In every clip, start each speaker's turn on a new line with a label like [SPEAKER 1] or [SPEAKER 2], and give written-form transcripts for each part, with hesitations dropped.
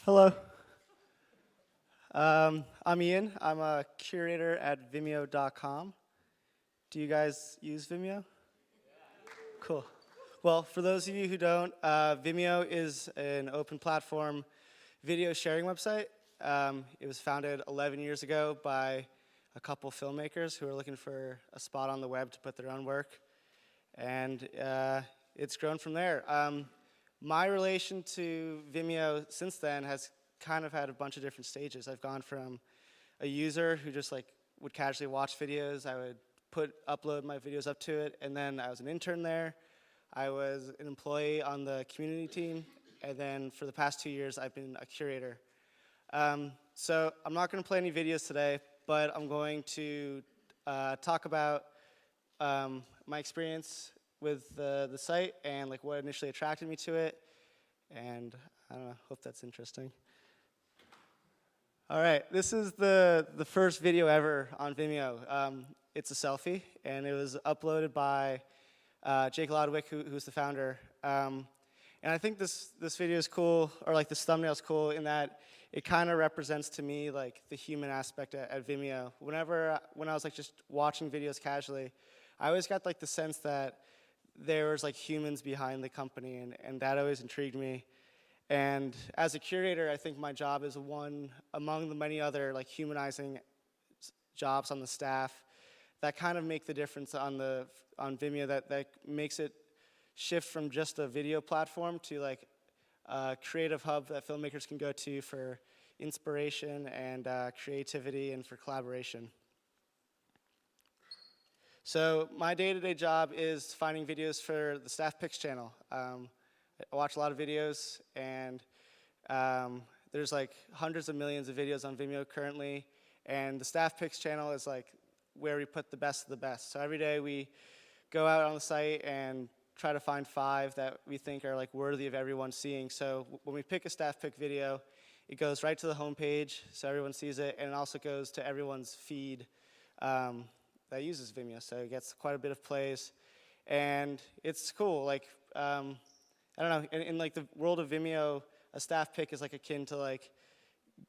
[SPEAKER 1] Hello. I'm Ian. I'm a curator at Vimeo.com. Do you guys use Vimeo? Cool. Well, for those of you who don't, Vimeo is an open platform video sharing website. It was founded 11 years ago by a couple filmmakers who are looking for a spot on the web to put their own work. And it's grown from there. My relation to Vimeo since then has kind of had a bunch of different stages. I've gone from a user who just like would casually watch videos. I would upload my videos up to it, and then I was an intern there. I was an employee on the community team, and then for the past 2 years, I've been a curator. So I'm not going to play any videos today, but I'm going to talk about my experience with the site and like what initially attracted me to it, and I don't know, hope that's interesting. All right, this is the first video ever on Vimeo. It's a selfie, and it was uploaded by Jake Lodwick, who's the founder. And I think this video is cool, or like this thumbnail is cool in that it kind of represents to me like the human aspect at Vimeo. When I was like just watching videos casually, I always got like the sense that there was like humans behind the company, and that always intrigued me. And as a curator, I think my job is one among the many other like humanizing jobs on the staff that kind of make the difference on Vimeo, that makes it shift from just a video platform to like a creative hub that filmmakers can go to for inspiration and creativity and for collaboration. So my day-to-day job is finding videos for the Staff Picks channel. I watch a lot of videos, and there's like hundreds of millions of videos on Vimeo currently, and the Staff Picks channel is like where we put the best of the best. So every day we go out on the site and try to find 5 that we think are like worthy of everyone seeing. So when we pick a Staff Pick video, it goes right to the homepage so everyone sees it, and it also goes to everyone's feed that uses Vimeo. So it gets quite a bit of plays, and it's cool. Like I don't know, in like the world of Vimeo, a staff pick is like akin to like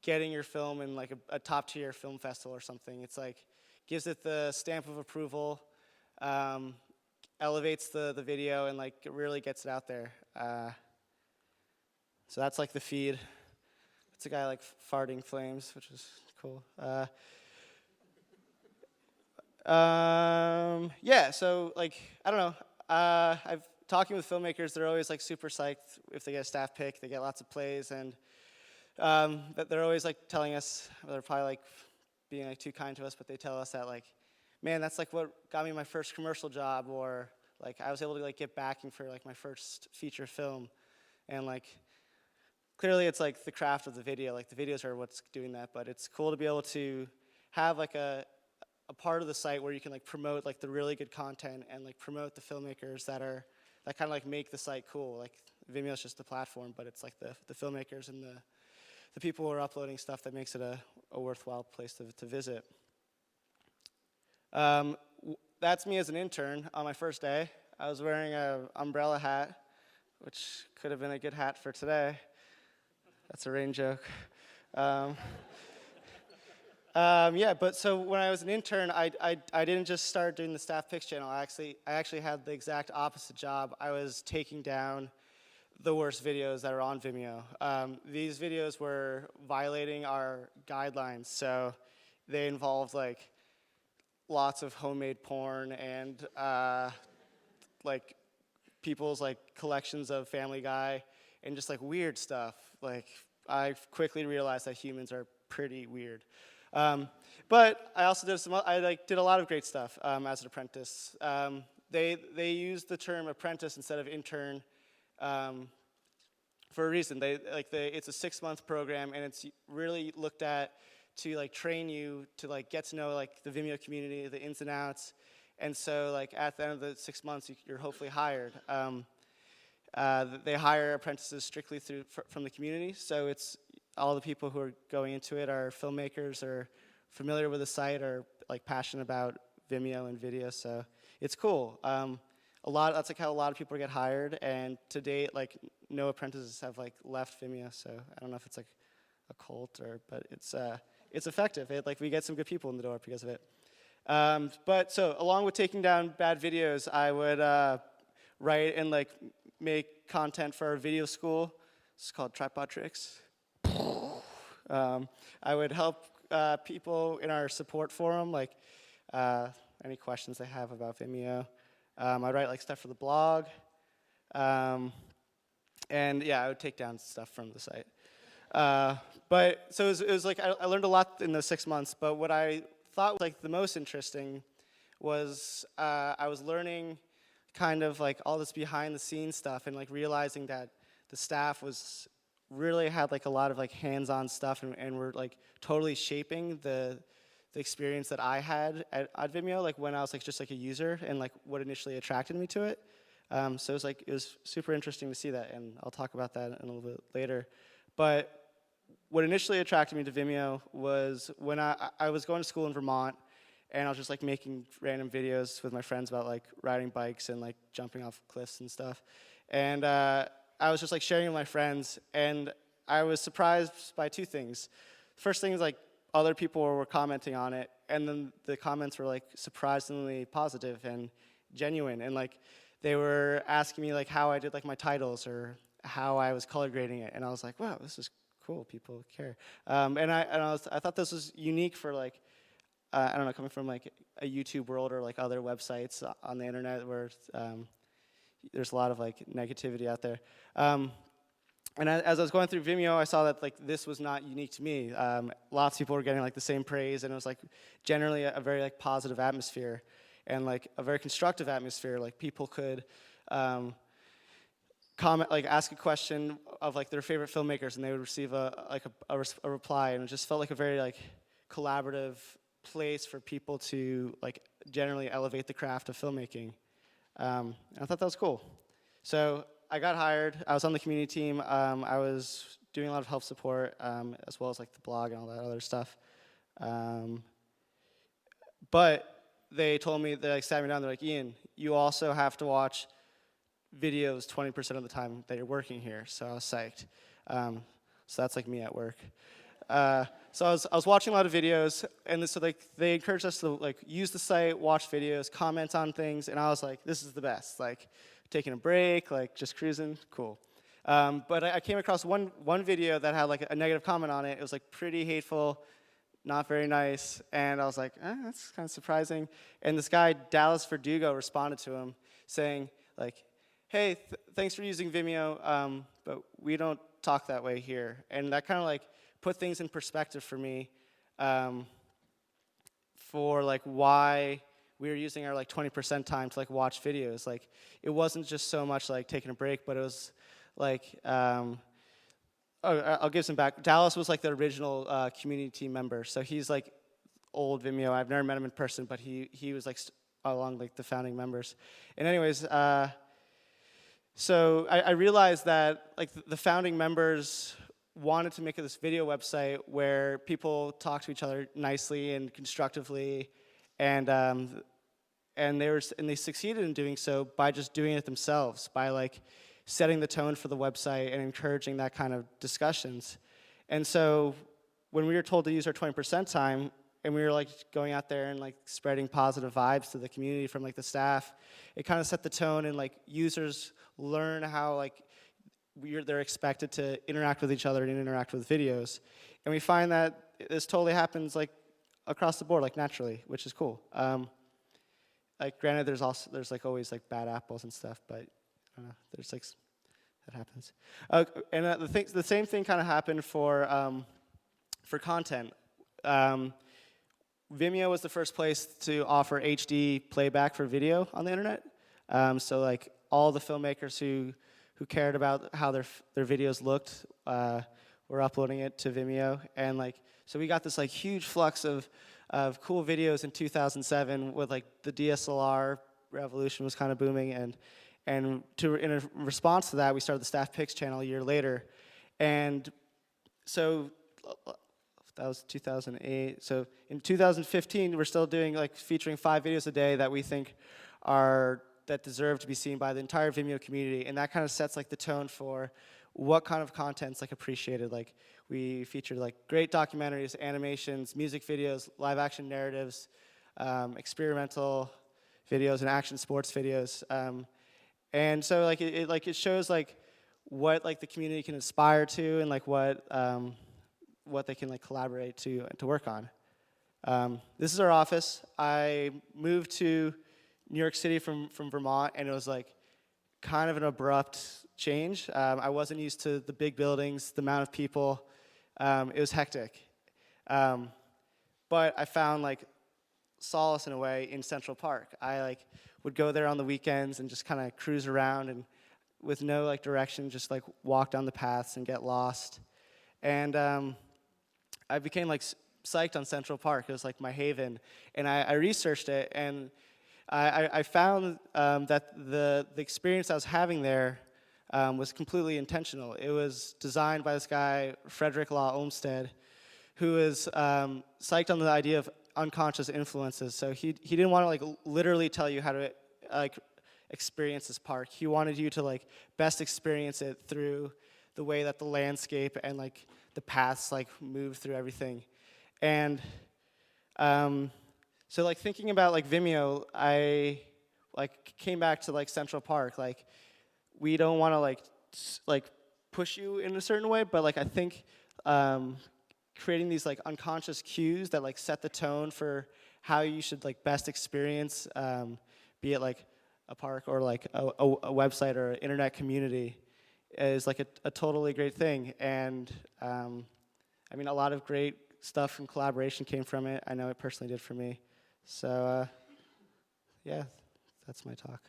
[SPEAKER 1] getting your film in like a top tier film festival or something. It's like, gives it the stamp of approval, elevates the video, and like it really gets it out there. So that's like the feed. It's a guy like farting flames, which is cool. Yeah, so like, I don't know, I've talking with filmmakers, they're always like super psyched if they get a staff pick. They get lots of plays, and they're always like telling us, they're probably like being like too kind to us, but they tell us that like, man, that's like what got me my first commercial job, or like I was able to like get backing for like my first feature film. And like clearly it's like the craft of the video, like the videos are what's doing that, but it's cool to be able to have like a part of the site where you can like promote like the really good content and like promote the filmmakers that kind of like make the site cool. Like Vimeo is just the platform, but it's like the filmmakers and the people who are uploading stuff that makes it a worthwhile place to visit. That's me as an intern on my first day. I was wearing an umbrella hat, which could have been a good hat for today. That's a rain joke. Yeah, but so when I was an intern, I didn't just start doing the Staff Picks channel. I actually had the exact opposite job. I was taking down the worst videos that are on Vimeo. These videos were violating our guidelines, so they involved like lots of homemade porn and like people's like collections of Family Guy and just like weird stuff. Like I quickly realized that humans are pretty weird. But I also did a lot of great stuff as an apprentice. They used the term apprentice instead of intern for a reason. It's a 6-month program, and it's really looked at to like train you to like get to know like the Vimeo community, the ins and outs. And so like at the end of the 6 months, you're hopefully hired. They hire apprentices strictly from the community, so it's all the people who are going into it are filmmakers or familiar with the site or like passionate about Vimeo and video, so it's cool. That's like how a lot of people get hired, and to date, like no apprentices have like left Vimeo. So I don't know if it's like a cult but it's effective. We get some good people in the door because of it. But so along with taking down bad videos, I would write and like make content for our video school. It's called Tripod Tricks. I would help people in our support forum, like any questions they have about Vimeo. I'd write like stuff for the blog, and yeah, I would take down stuff from the site. But so it was like I learned a lot in those 6 months. But what I thought was like the most interesting was I was learning kind of like all this behind the scenes stuff, and like realizing that the staff really had like a lot of like hands-on stuff, and were like totally shaping the experience that I had at Vimeo, like when I was like just like a user, and like what initially attracted me to it. So it was super interesting to see that, and I'll talk about that in a little bit later. But what initially attracted me to Vimeo was when I was going to school in Vermont, and I was just like making random videos with my friends about like riding bikes and like jumping off cliffs and stuff. And I was just like sharing with my friends, and I was surprised by two things. First thing is like other people were commenting on it, and then the comments were like surprisingly positive and genuine, and like they were asking me like how I did like my titles or how I was color grading it, and I was like, wow, this is cool. People care, and I thought this was unique for like I don't know, coming from like a YouTube world or like other websites on the internet where there's a lot of like negativity out there. And as I was going through Vimeo, I saw that like this was not unique to me. Lots of people were getting like the same praise, and it was like generally a very like positive atmosphere, and like a very constructive atmosphere. Like people could comment, like ask a question of like their favorite filmmakers, and they would receive a reply, and it just felt like a very like collaborative place for people to like generally elevate the craft of filmmaking. And I thought that was cool. So I got hired. I was on the community team. I was doing a lot of help support, as well as like the blog and all that other stuff. But they told me, they like sat me down. They're like, Ian, you also have to watch videos 20% of the time that you're working here. So I was psyched. So that's like me at work. So I was watching a lot of videos, and so like they encouraged us to like use the site, watch videos, comment on things, and I was like, this is the best. Like taking a break, like just cruising, cool. But I came across one video that had like a negative comment on it. It was like pretty hateful, not very nice, and I was like, that's kind of surprising. And this guy, Dallas Verdugo, responded to him saying like, hey, thanks for using Vimeo, but we don't talk that way here. And that kind of like put things in perspective for me, for like why we were using our like 20% time to like watch videos. Like it wasn't just so much like taking a break, but it was like I'll give some back. Dallas was like the original community team member, so he's like old Vimeo. I've never met him in person, but he was like along like the founding members. And anyways, so I realized that like the founding members wanted to make this video website where people talk to each other nicely and constructively, and they succeeded in doing so by just doing it themselves, by like setting the tone for the website and encouraging that kind of discussions. And so when we were told to use our 20% time, and we were like going out there and like spreading positive vibes to the community from like the staff, it kind of set the tone, and like users learn how like they're expected to interact with each other and interact with videos. And we find that this totally happens like across the board, like naturally, which is cool. Like granted, there's like always like bad apples and stuff, but I don't know, there's like that happens. And the same thing kind of happened for content. Vimeo was the first place to offer HD playback for video on the internet. So like all the filmmakers who cared about how their videos looked were uploading it to Vimeo, and like so we got this like huge flux of cool videos in 2007 with like the DSLR revolution was kind of booming, and in a response to that, we started the Staff Picks channel a year later. And so that was 2008. So in 2015, we're still doing like featuring 5 videos a day that we think that deserve to be seen by the entire Vimeo community, and that kind of sets like the tone for what kind of content's like appreciated. Like we featured like great documentaries, animations, music videos, live action narratives, experimental videos, and action sports videos. And so like it shows like what like the community can aspire to, and like what they can like collaborate to work on. This is our office. I moved to New York City from Vermont, and it was like kind of an abrupt change. I wasn't used to the big buildings, the amount of people. It was hectic. But I found like solace in a way in Central Park. I like would go there on the weekends and just kind of cruise around, and with no like direction, just like walk down the paths and get lost. And I became like psyched on Central Park. It was like my haven, and I researched it, and I found that the experience I was having there was completely intentional. It was designed by this guy, Frederick Law Olmsted, who is psyched on the idea of unconscious influences. So he didn't want to like literally tell you how to like experience this park. He wanted you to like best experience it through the way that the landscape and like the paths like move through everything. And so like thinking about like Vimeo, I like came back to like Central Park. Like we don't want to like push you in a certain way, but like I think creating these like unconscious cues that like set the tone for how you should like best experience, be it like a park or like a website or an internet community, is like a totally great thing. And I mean, a lot of great stuff and collaboration came from it. I know it personally did for me. So yeah, that's my talk.